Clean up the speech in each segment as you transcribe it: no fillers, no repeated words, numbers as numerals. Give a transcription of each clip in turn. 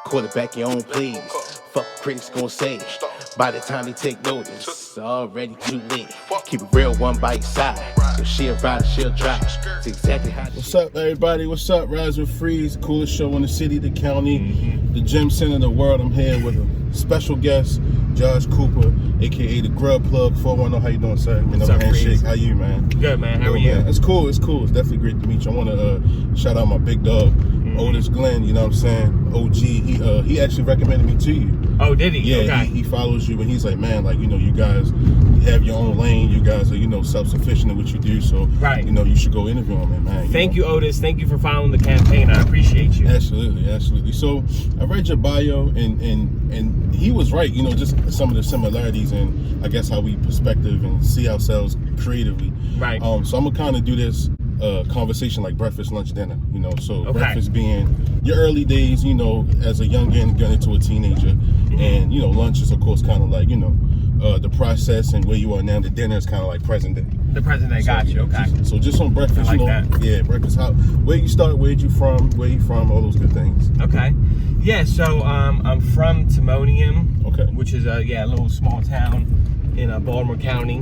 Quarterback your own plays. Fuck critics gon' say. By the time they take notice, it's already too late. Keep it real, one by your side. So she'll ride, she'll drive. It's exactly how. What's up, everybody? What's up? Rise with Freeze, coolest show in the city, the county, the gym center of the world. I'm here with a special guest, Josh Cooper, aka the Grub Plug 410. How you doing, sir? What's up, handshake. Freeze? How you, man? Good, man. How are you? Man. It's cool. It's cool. It's definitely great to meet you. I want to shout out my big dog, Otis Glenn. You know what I'm saying? OG. He actually recommended me to you. Oh, did he? Yeah, okay. he follows you, and he's like, man, like, you know, you guys have your own lane. You guys are, you know, self-sufficient in what you do. So, right. You know, you should go interview him, man. Thank you, Otis. Thank you for following the campaign. I appreciate you. Absolutely, absolutely. So, I read your bio, and he was right. You know, just some of the similarities and I guess how we perspective and see ourselves creatively. Right. So I'm gonna kind of do this conversation like breakfast, lunch, dinner. You know, so Okay. breakfast being your early days, you know, as a youngin' getting into a teenager, and you know, lunch is of course kind of like, you know, the process and where you are now. The dinner is kind of like present day. The president got you. Okay. So just on breakfast, I like you know, that. yeah, breakfast. Where you start? Where you from? All those good things. Okay. Yeah. So I'm from Timonium, Okay. which is a little small town in Baltimore County,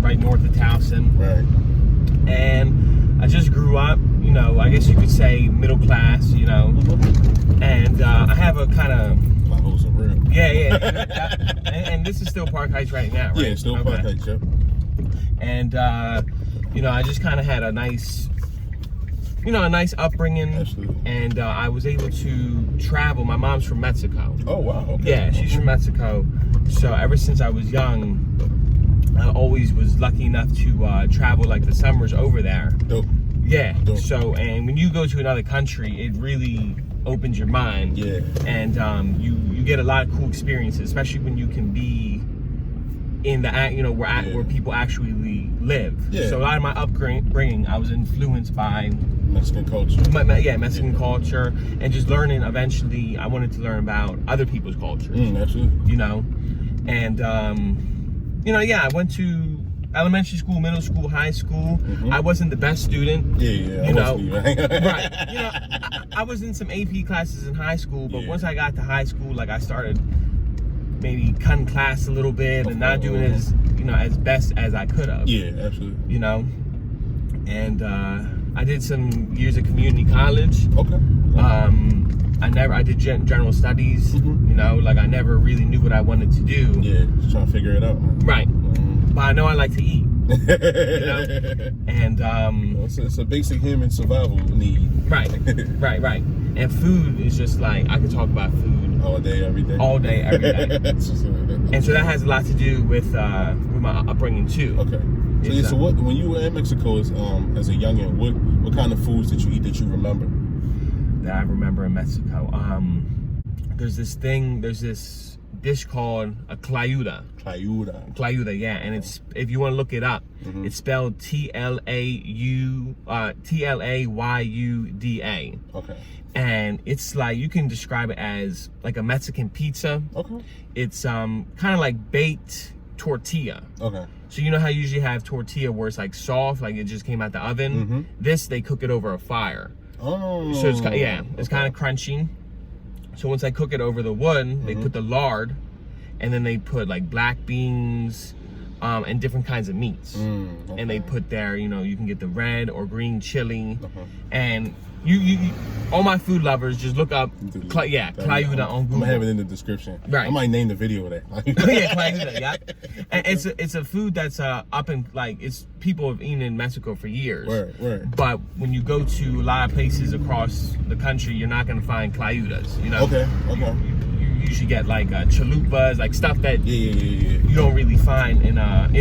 right north of Towson. Right. And I just grew up, you know, I guess you could say middle class, you know, and I have a kind of Potholes are real. yeah, and this is still Park Heights right now, right? Yeah, it's still Park Heights, yeah. And you know, I just kind of had a nice upbringing. Absolutely. And I was able to travel. My mom's from Mexico. Oh wow. Okay. Yeah, she's from Mexico. So ever since I was young, I always was lucky enough to travel like the summers over there. Dope. Yeah. Dope. So, and when you go to another country, it really opens your mind. Yeah. And you get a lot of cool experiences, especially when you can be in the, you know, where people actually live. Yeah. So a lot of my upbringing, I was influenced by Mexican culture. Mexican culture, and just learning. Eventually, I wanted to learn about other people's cultures. Absolutely. You know, and you know, I went to elementary school, middle school, high school. I wasn't the best student. Yeah. You know, right. right. You know, I was in some AP classes in high school, but once I got to high school, like I started maybe cutting class a little bit and not doing as, you know, as best as I could have. Yeah, absolutely. You know, and I did some years of community college. Okay. I did general studies. You know, like I never really knew what I wanted to do. Yeah, just trying to figure it out, man. Right. But I know I like to eat. You know? And it's a basic human survival need. right. And food is just like, I can talk about food all day, every day. All day, every day. And so that has a lot to do with my upbringing too. Okay. So when you were in Mexico as a youngin, what kind of foods did you eat that you remember? That I remember in Mexico. There's this dish called a clayuda. Clayuda, yeah. And it's, if you want to look it up, it's spelled Tlayuda. Okay. And it's like, you can describe it as like a Mexican pizza. Okay. It's kind of like baked tortilla. Okay. So you know how you usually have tortilla where it's like soft, like it just came out the oven? This, they cook it over a fire. Oh. So it's kind of crunchy. So once I cook it over the wood, they put the lard, and then they put like black beans and different kinds of meats. And they put there, you know, you can get the red or green chili. And you all my food lovers, just look up clayuda on Google. I'm gonna have it in the description. Right. I might name the video of that. Yeah, clayuda, yeah. And it's a food that's up in, like, it's people have eaten in Mexico for years. Word. But when you go to a lot of places across the country, you're not gonna find clayudas, you know? Okay. You usually get like chalupas, like stuff that you don't really find in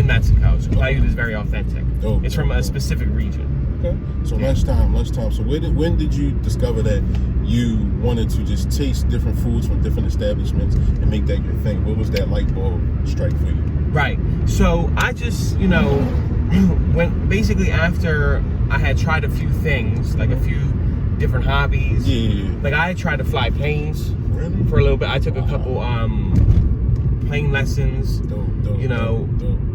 Mexico. So clayuda is very authentic. It's from a specific region. Okay. So lunchtime. So when did you discover that you wanted to just taste different foods from different establishments and make that your thing? What was that light bulb strike for you? Right. So I just, you know, when basically after I had tried a few things, like a few different hobbies. Like I had tried to fly planes. Really? For a little bit. I took a couple plane lessons. You know,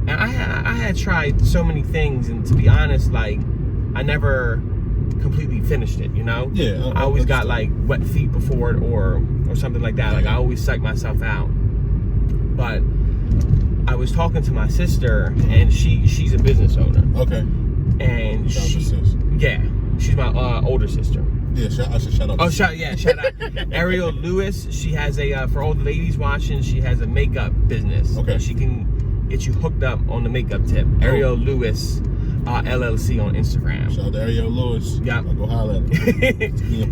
and I had tried so many things, and to be honest, like I never completely finished it, you know? Yeah. I always got like wet feet before it or something like that. Like I always psych myself out. But I was talking to my sister, and she's a business owner. Okay. And she's my older sister. Yeah, I should shout out. Oh, shout out. Ariel Lewis. She has a, for all the ladies watching, she has a makeup business. Okay. And she can get you hooked up on the makeup tip. Ariel Lewis, LLC on Instagram. Shout out to Ariel Lewis. Yep. I'll go holler at her.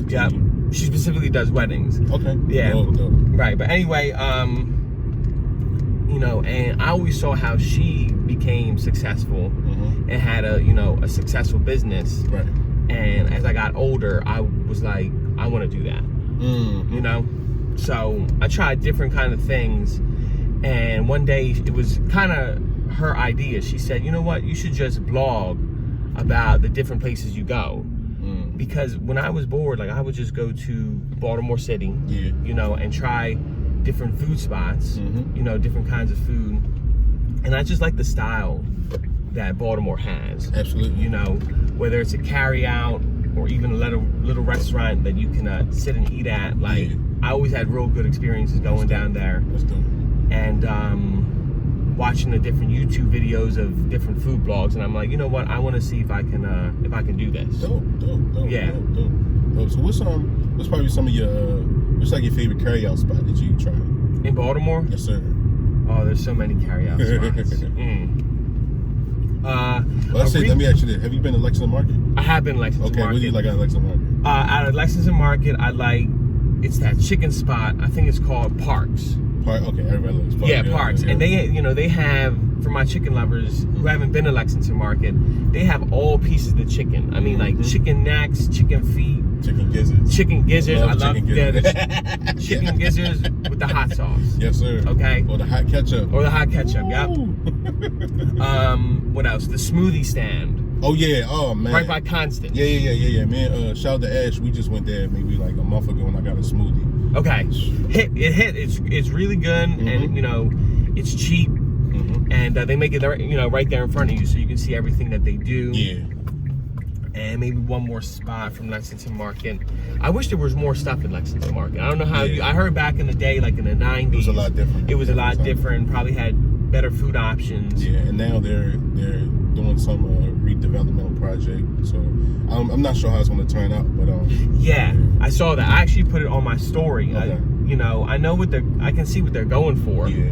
Yep. She specifically does weddings. Okay. Yeah. Dope. Right. But anyway, you know, and I always saw how she became successful and had a successful business. Right. And as I got older, I was like, I want to do that. You know? So I tried different kind of things. And one day, it was kind of her idea. She said, you know what? You should just blog about the different places you go. Because when I was bored, like I would just go to Baltimore City, you know, and try different food spots, you know, different kinds of food. And I just like the style that Baltimore has. Absolutely. You know, whether it's a carry out or even a little restaurant that you can sit and eat at. Like I always had real good experiences going down there. That's dope. And watching the different YouTube videos of different food blogs, and I'm like, you know what? I want to see if I can do this. Dope. Yeah. Dope. So what's probably some of your what's like your favorite carry out spot that you tried? In Baltimore? Yes, sir. Oh, there's so many carry out spots. Let me ask you this: have you been to Lexington Market? I have been to Lexington Market. Okay, what do you like out of Lexington Market? Out of Lexington Market, I like that chicken spot. I think it's called Parks. Okay, everybody loves Parks. Yeah, Parks. And they have, for my chicken lovers who haven't been to Lexington Market, they have all pieces of the chicken. I mean, like chicken necks, chicken feet, chicken gizzards. Chicken gizzards. I love chicken gizzards. Chicken gizzards with the hot sauce. Yes, sir. Okay. Or the hot ketchup. Yep. What else? The smoothie stand. Oh yeah. Oh man. Right by Constance. Yeah. Man, shout out to Ash. We just went there maybe like a month ago and I got a smoothie. Okay. It's really good, and you know, it's cheap, and they make it right there in front of you, so you can see everything that they do. Yeah. And maybe one more spot from Lexington Market. I wish there was more stuff in Lexington Market. I don't know how I heard back in the day, like in the 90s. It was a lot different. It was a lot different. Probably had better food options. Yeah, and now they're doing some redevelopmental project. So I'm not sure how it's going to turn out, but yeah, I saw that. I actually put it on my story. Okay. I know I can see what they're going for. Yeah.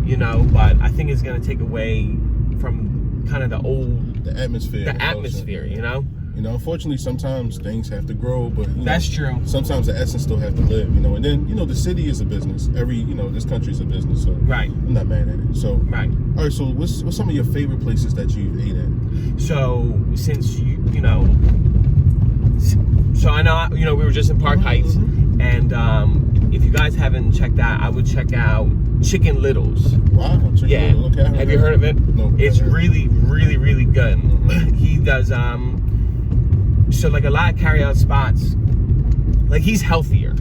You know, but I think it's going to take away from kind of the atmosphere. You know. You know, unfortunately, sometimes things have to grow, but that's true. Sometimes the essence still have to live, you know. And then, the city is a business. This country is a business, so right. I'm not mad at it. So right. All right. So what's some of your favorite places that you've ate at? So since so I know we were just in Park Heights, and if you guys haven't checked out, I would check out Chicken Littles. Wow. Chicken Littles. Okay, have you heard of it? No. It's really, really, really good. He does so like a lot of carry out spots, like he's healthier,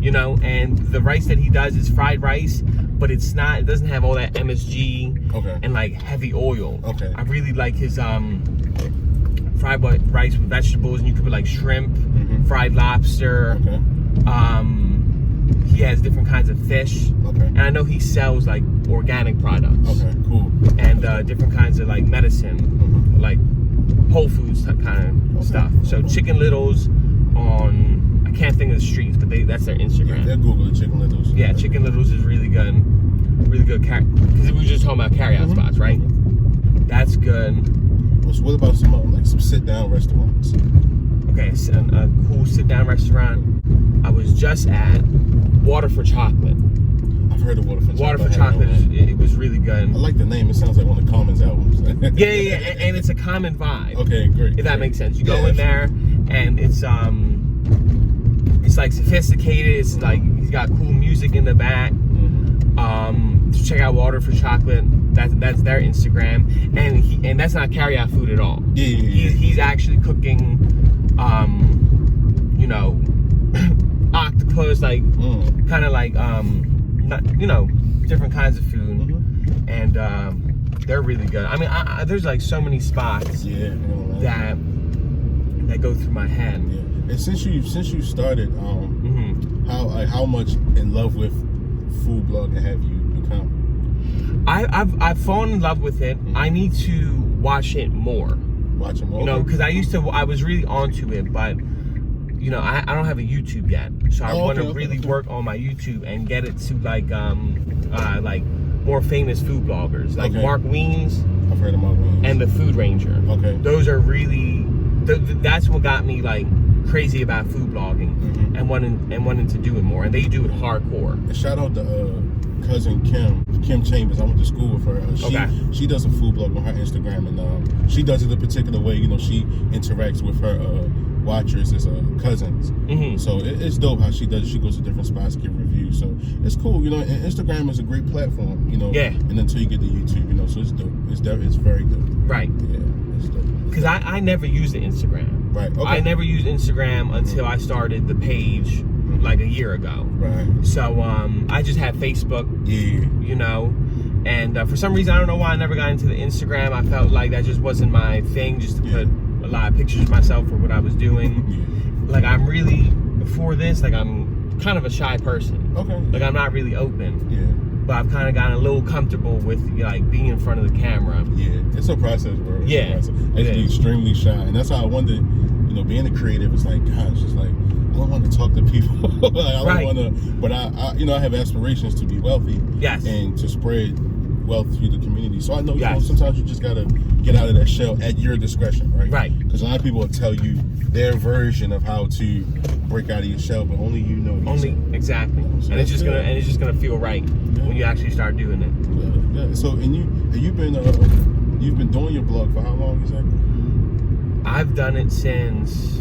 you know, and the rice that he does is fried rice, but it doesn't have all that MSG and like heavy oil. Okay. I really like his fried rice with vegetables, and you could put like shrimp, fried lobster. He has different kinds of fish. And I know he sells like organic products. Okay, cool. And different kinds of like medicine, like Whole Foods kind of stuff. So Chicken Littles on, I can't think of the streets, but that's their Instagram. Yeah, they're Google Chicken Littles. Yeah, Chicken Littles is really good. Really good because we were just talking about carry-out spots, right? That's good. So what about some sit-down restaurants? Okay, a cool sit-down restaurant. I was just at Water for Chocolate. I've heard of Water for Chocolate. Water for Chocolate, it was really good. I like the name. It sounds like one of Common's albums. yeah, and it's a Common vibe. Okay, great. If that makes sense. You go in there, and it's like sophisticated. It's like he's got cool music in the back. So check out Water for Chocolate. That's their Instagram, and that's not carry out food at all. He's actually cooking, octopus, like kind of like different kinds of food, and they're really good. I mean, there's like so many spots that that go through my head. Yeah. And since you started, how much in love with food blogging have you become? I've fallen in love with it. I need to watch it more. Watch it more. You know, because I was really onto it, but you know, I don't have a YouTube yet, so I want to really work on my YouTube and get it to like more famous food bloggers, like Mark Wiens. I've heard of Mark Wiens. And the Food Ranger. Okay. Those are really, that's what got me like crazy about food blogging and wanting to do it more. And they do it hardcore. And shout out to cousin Kim Chambers. I went to school with her. She does a food blog on her Instagram, and she does it a particular way. You know, she interacts with her watchers as cousins. So it's dope how she does it. She goes to different spots, give reviews. So it's cool. You know, and Instagram is a great platform. You know. Yeah. And until you get to YouTube, you know, so it's dope. It's very dope. Right. Yeah. It's dope. Because I never used the Instagram. Right. Okay. I never used Instagram until I started the page like a year ago. Right. So I just had Facebook. Yeah. You know, and for some reason I don't know why I never got into the Instagram. I felt like that just wasn't my thing. Just to put a lot of pictures of myself for what I was doing. Like I'm really before this, like I'm kind of a shy person. Okay. Like I'm not really open. Yeah. But I've kind of gotten a little comfortable with like being in front of the camera. Yeah, it's a process, bro. I used to be extremely shy, and that's how I wondered. You know, being a creative, it's like, gosh, it's like I don't want to talk to people. Like, I don't want to, but I, you know, I have aspirations to be wealthy. Yes. And to spread wealth through the community. So I know, you know, sometimes you just gotta get out of that shell at your discretion, right? Right. Because a lot of people will tell you their version of how to break out of your shell, but only you know. Exactly. You know, so and it's just gonna feel right when you actually start doing it. Yeah. So you've been doing your blog for how long exactly? I've done it since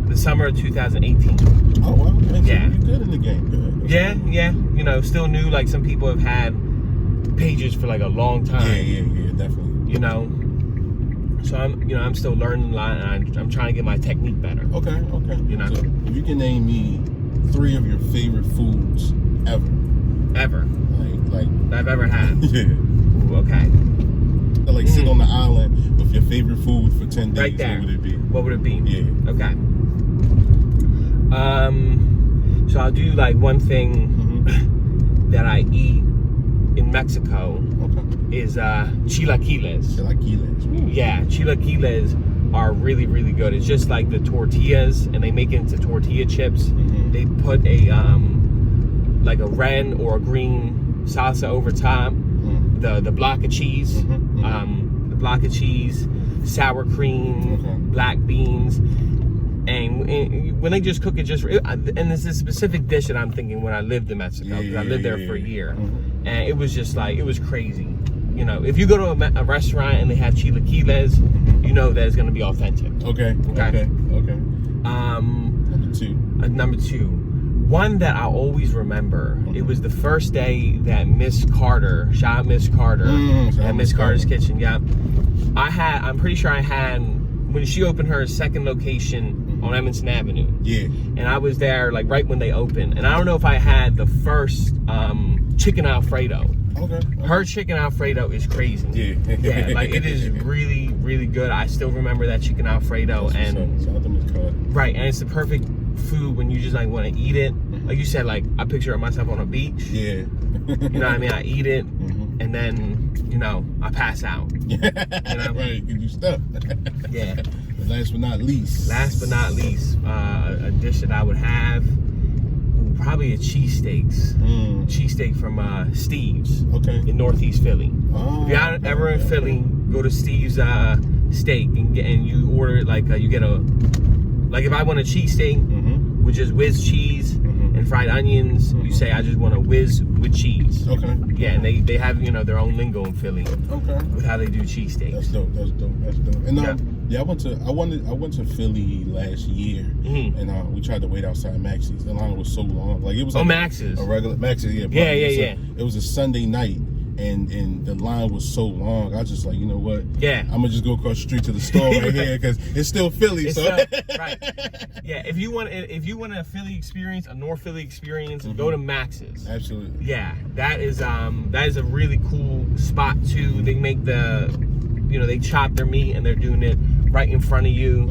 the summer of 2018. Oh wow! Okay. So you're good in the game. Good. Yeah. You know, still new. Like some people have had pages for like a long time. Yeah, definitely. You know, so I'm still learning a lot, and I'm trying to get my technique better. Okay. You know, so if you can name me 3 of your favorite foods ever, like I've ever had. Yeah. Ooh, okay. Like sit on the island with your favorite food for 10 days. Right there. What would it be? What would it be? Yeah. Okay. So I'll do like one thing that I eat in Mexico is chilaquiles. Chilaquiles. Yeah, chilaquiles are really, really good. It's just like the tortillas, and they make it into tortilla chips. They put a like a red or a green salsa over top. The block of cheese, sour cream, black beans, and when they just cook it, and there's a specific dish that I'm thinking when I lived in Mexico, because I lived there for a year, and it was just like, it was crazy. You know, if you go to a restaurant and they have chilaquiles, you know that it's going to be authentic. Okay. Number two. One that I always remember, it was the first day that Miss Carter, shout out Miss Carter, at Miss Carter's Kitchen, I'm pretty sure I had, when she opened her second location on Evanston Avenue. Yeah. And I was there like right when they opened. And I don't know if I had the first chicken Alfredo. Okay. Her chicken Alfredo is crazy. Yeah. Like it is really, really good. I still remember that chicken Alfredo. Right, and it's the perfect food when you just like want to eat it. Like you said, like I picture myself on a beach. Yeah. You know what I mean? I eat it and then, you know, I pass out. You know? Right, you stuck. Yeah. But last but not least, a dish that I would have, probably a cheesesteak from Steve's. In Northeast Philly. If you're ever in Philly, go to Steve's steak and you order like you get a, like if I want a cheesesteak with just whiz cheese and fried onions, you say I just want a whiz with cheese. Yeah, and they have, you know, their own lingo in Philly. With how they do cheesesteaks. That's dope. And I went to Philly last year, and we tried to wait outside Max's. The line was so long, like it was like Max's, a regular Max's. Yeah. It was a Sunday night. And the line was so long, I was just like, you know what? Yeah. I'm gonna just go across the street to the store right here because it's still Philly. Right. Yeah. If you want a Philly experience, a North Philly experience, go to Max's. Absolutely. Yeah. That is a really cool spot too. They make they chop their meat and they're doing it right in front of you.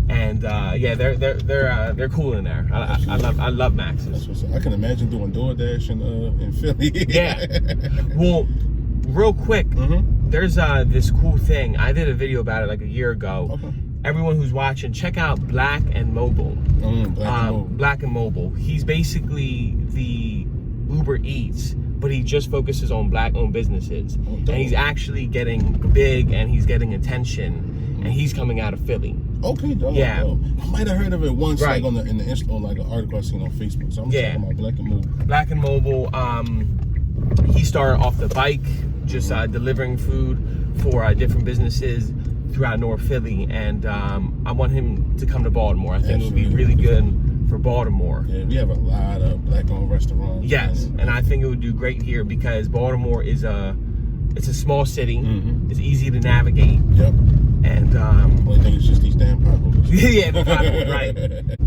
And yeah, they're cool in there. I love Max's. I can imagine doing DoorDash in Philly. Yeah. Well, real quick, there's this cool thing. I did a video about it like a year ago. Okay. Everyone who's watching, check out Black and Mobile. Black and Mobile. He's basically the Uber Eats, but he just focuses on Black-owned businesses. And he's actually getting big, and he's getting attention. And he's coming out of Philly. Okay, dog. Yeah. I might have heard of it once, right. like on like an article I seen on Facebook. So I'm talking about Black and Mobile. Black and Mobile. He started off the bike, just delivering food for different businesses throughout North Philly, and I want him to come to Baltimore. I think it would be really good for Baltimore. Yeah, we have a lot of Black-owned restaurants. Yes, and I think it would do great here because Baltimore is it's a small city. It's easy to navigate. Yep. And only thing is just these damn potholes. yeah, the potholes, right.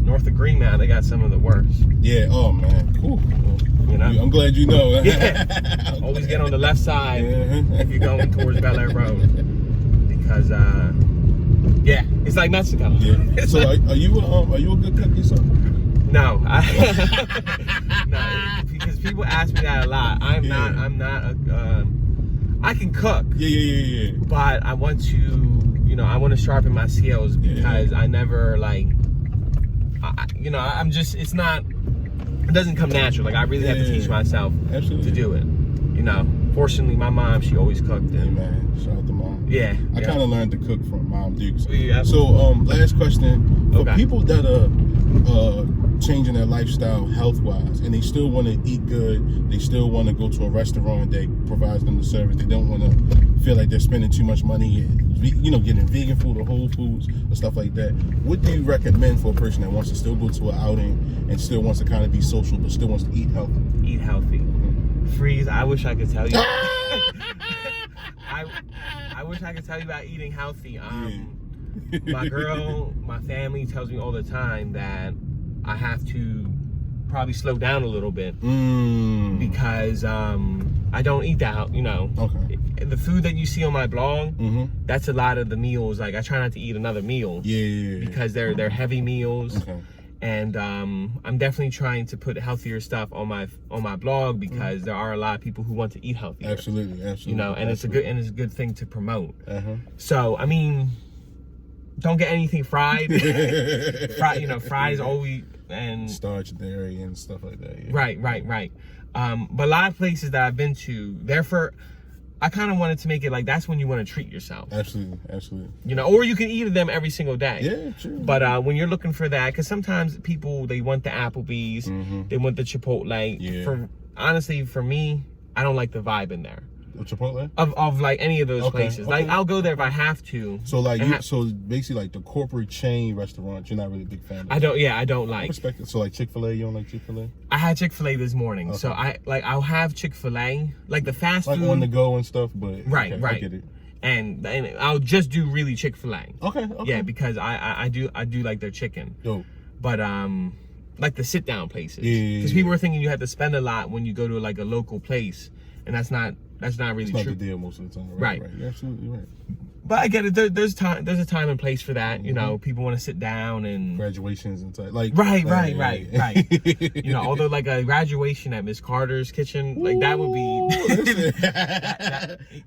North of Greenmount, they got some of the worst. Yeah. Oh man. Cool. You know. I'm glad you know. Yeah. Always get on the left side if you're going towards Bel Air Road, because yeah, it's like Mexico. Yeah. So are you a good cook yourself? No, no, because people ask me that a lot. I'm not I can cook. Yeah. But I want to sharpen my skills because I never I'm just, it doesn't come natural. Like I really have to teach myself to do it. You know, fortunately my mom, she always cooked. Hey man, shout out to mom. Yeah. I kind of learned to cook from Mom Dukes. Yeah. So last question, for people that are changing their lifestyle health-wise, and they still want to eat good, they still want to go to a restaurant that provides them the service, they don't want to feel like they're spending too much money, getting vegan food or Whole Foods or stuff like that. What do you recommend for a person that wants to still go to an outing and still wants to kind of be social but still wants to eat healthy? Eat healthy. Freeze. I wish I could tell you. I wish I could tell you about eating healthy. My girl, my family tells me all the time that I have to probably slow down a little bit because I don't eat that. Okay. The food that you see on my blog, that's a lot of the meals. Like I try not to eat another meal. Yeah. Because they're heavy meals. Okay. And I'm definitely trying to put healthier stuff on my blog because there are a lot of people who want to eat healthier. Absolutely. And it's a good thing to promote. So I mean, don't get anything fried. Fries always and starch, dairy, and stuff like that. Yeah. Right. But a lot of places that I've been to, I kind of wanted to make it like that's when you want to treat yourself. Absolutely. Or you can eat them every single day. Yeah, true. But when you're looking for that, because sometimes people, they want the Applebee's, they want the Chipotle. Yeah. Honestly, for me, I don't like the vibe in there. Chipotle? Of like any of those places. Like I'll go there if I have to. So so basically like the corporate chain restaurants, you're not really a big fan of. I don't like. I respect it. So like Chick-fil-A, you don't like Chick-fil-A? I had Chick-fil-A this morning. So I'll have Chick-fil-A, like the fast food. Like on the go and stuff, but right. I get it. And I'll just do really Chick-fil-A. Okay. Yeah, because I do like their chicken. Dope. But like the sit down places. Because people were thinking you had to spend a lot when you go to like a local place, and that's not really true. It's not the deal most of the time. Right. You're absolutely right. But I get it. There's a time and place for that. People want to sit down and graduations and stuff. Like right. Although like a graduation at Miss Carter's kitchen, like that would be.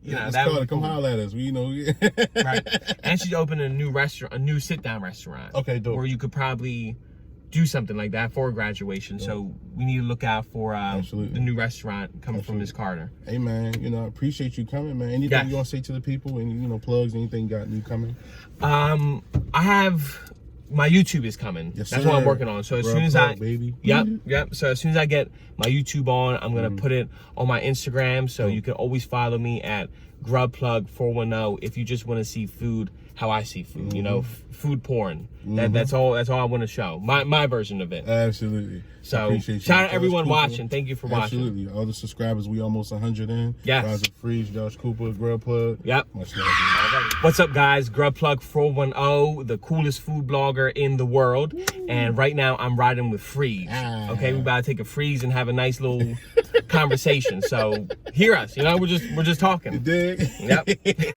Miss Carter, come holler at us. Right. And she's opening a new sit down restaurant. Okay, dope. Where you could probably do something like that for graduation. So we need to look out for the new restaurant coming from Miss Carter. Hey man, I appreciate you coming, man. Anything you want to say to the people? Any plugs? Anything you got new coming? I have my YouTube is coming. Yes, that's sir. what I'm working on. So as soon as baby. Yep. So as soon as I get my YouTube on, I'm gonna put it on my Instagram. So you can always follow me at GrubPlug410 if you just want to see food how I see food. Food porn. That's all I want to show. My version of it. Absolutely. So shout out everyone watching. Thank you for watching. Absolutely. All the subscribers, we almost 100 in. Yes. Roger Freeze, Josh Cooper, Grub Plug. Yep. Much love. What's up, guys? GrubPlug410, the coolest food blogger in the world. And right now I'm riding with Freeze. Okay, we about to take a freeze and have a nice little conversation. So hear us. We're just talking. You dig? Yep.